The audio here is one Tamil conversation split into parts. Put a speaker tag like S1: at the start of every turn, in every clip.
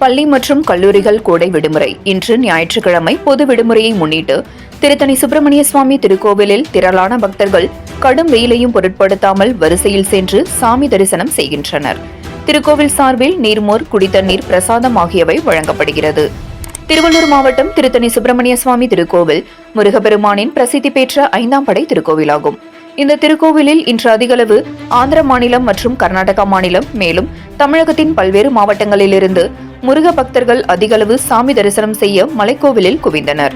S1: பள்ளி மற்றும் கல்லூரிகள் கோடை விடுமுறை. இன்று ஞாயிற்றுக்கிழமை பொது விடுமுறையை முன்னிட்டு திருத்தணி சுப்பிரமணிய சுவாமி திருக்கோவிலில் திரளான பக்தர்கள் கடும் வெயிலையும் பொருட்படுத்தாமல் வரிசையில் சென்று சாமி தரிசனம் செய்கின்றனர். திருக்கோவில் சார்பில் நீர்மோர், குடித்தண்ணீர், பிரசாதம் ஆகியவை வழங்கப்படுகிறது. திருவள்ளூர் மாவட்டம் திருத்தணி சுப்பிரமணிய சுவாமி திருக்கோவில் முருகப்பெருமானின் பிரசித்தி பெற்ற 5ஆம் படை திருக்கோவிலாகும். இந்த திருக்கோவிலில் இன்று அதிகளவு ஆந்திர மாநிலம் மற்றும் கர்நாடகா மாநிலம், மேலும் தமிழகத்தின் பல்வேறு மாவட்டங்களிலிருந்து முருக பக்தர்கள் அதிகளவு சாமி தரிசனம் செய்ய மலைக்கோவிலில் குவிந்தனர்.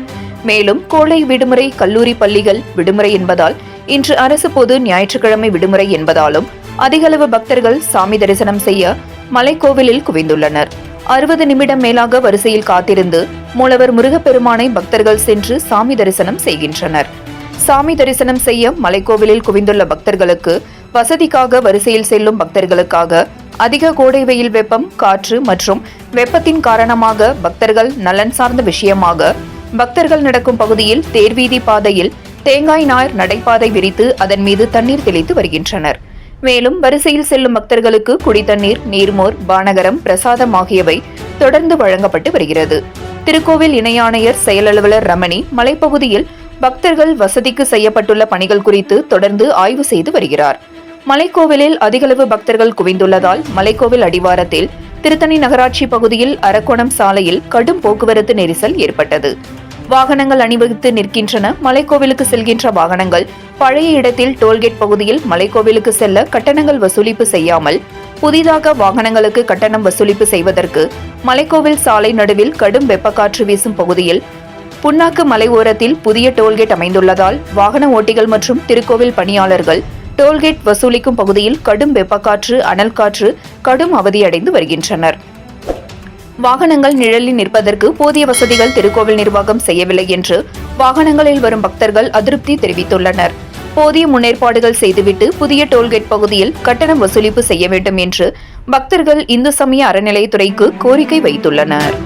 S1: மேலும் கோடை விடுமுறை, கல்லூரி, பள்ளிகள் விடுமுறை என்பதால் இன்று அரசு பொது ஞாயிற்றுக்கிழமை விடுமுறை என்பதாலும் அதிகளவு பக்தர்கள் சாமி தரிசனம் செய்ய மலைக்கோவிலில் குவிந்துள்ளனர். 60 நிமிடம் மேலாக வரிசையில் காத்திருந்து மூலவர் முருகப்பெருமானை பக்தர்கள் சென்று சாமி தரிசனம் செய்கின்றனர். சாமி தரிசனம் செய்ய மலைக்கோவிலில் குவிந்துள்ள பக்தர்களுக்கு வசதிக்காக வரிசையில் செல்லும் பக்தர்களுக்காக அதிக கோடை வெயில், வெப்பம், காற்று மற்றும் வெப்பத்தின் காரணமாக பக்தர்கள் நலன் சார்ந்த விஷயமாக பக்தர்கள் நடக்கும் பகுதியில் தேர்வீதி பாதையில் தேங்காய் நார் நடைபாதை விரித்து அதன் மீது தண்ணீர் தெளித்து வருகின்றனர். மேலும் வரிசையில் செல்லும் பக்தர்களுக்கு குடித்தண்ணீர், நீர்மோர், பானகரம், பிரசாதம் ஆகியவை தொடர்ந்து வழங்கப்பட்டு வருகிறது. திருக்கோவில் இணை ஆணையர் செயல் அலுவலர் ரமணி மலைப்பகுதியில் பக்தர்கள் வசதிக்கு செய்யப்பட்டுள்ள பணிகள் குறித்து தொடர்ந்து ஆய்வு செய்து வருகிறார். மலைக்கோவிலில் அதிகளவு பக்தர்கள் குவிந்துள்ளதால் மலைக்கோவில் அடிவாரத்தில் திருத்தணி நகராட்சி பகுதியில் அரக்கோணம் சாலையில் கடும் போக்குவரத்து நெரிசல் ஏற்பட்டது. வாகனங்கள் அணிவகுத்து நிற்கின்றன. மலைக்கோவிலுக்கு செல்கின்ற வாகனங்கள் பழைய இடத்தில் டோல்கேட் பகுதியில் மலைக்கோவிலுக்கு செல்ல கட்டணங்கள் வசூலிப்பு செய்யாமல் புதிதாக வாகனங்களுக்கு கட்டணம் வசூலிப்பு செய்வதற்கு மலைக்கோவில் சாலை நடுவில் கடும் வெப்பக்காற்று வீசும் பகுதியில் புன்னாக்கு மலை ஓரத்தில் புதிய டோல்கேட் அமைந்துள்ளதால் வாகன ஓட்டிகள் மற்றும் திருக்கோவில் பணியாளர்கள் டோல்கேட் வசூலிக்கும் பகுதியில் கடும் வெப்பக்காற்று, அனல் காற்று கடும் அவதியடைந்து வருகின்றனர். வாகனங்கள் நிழலில் நிற்பதற்கு போதிய வசதிகள் திருக்கோவில் நிர்வாகம் செய்யவில்லை என்று வாகனங்களில் வரும் பக்தர்கள் அதிருப்தி தெரிவித்துள்ளனர். போதிய முன்னேற்பாடுகள் செய்துவிட்டு புதிய டோல்கேட் பகுதியில் கட்டணம் வசூலிப்பு செய்ய வேண்டும் என்று பக்தர்கள் இந்து சமய அறநிலையத்துறைக்கு கோரிக்கை வைத்துள்ளனர்.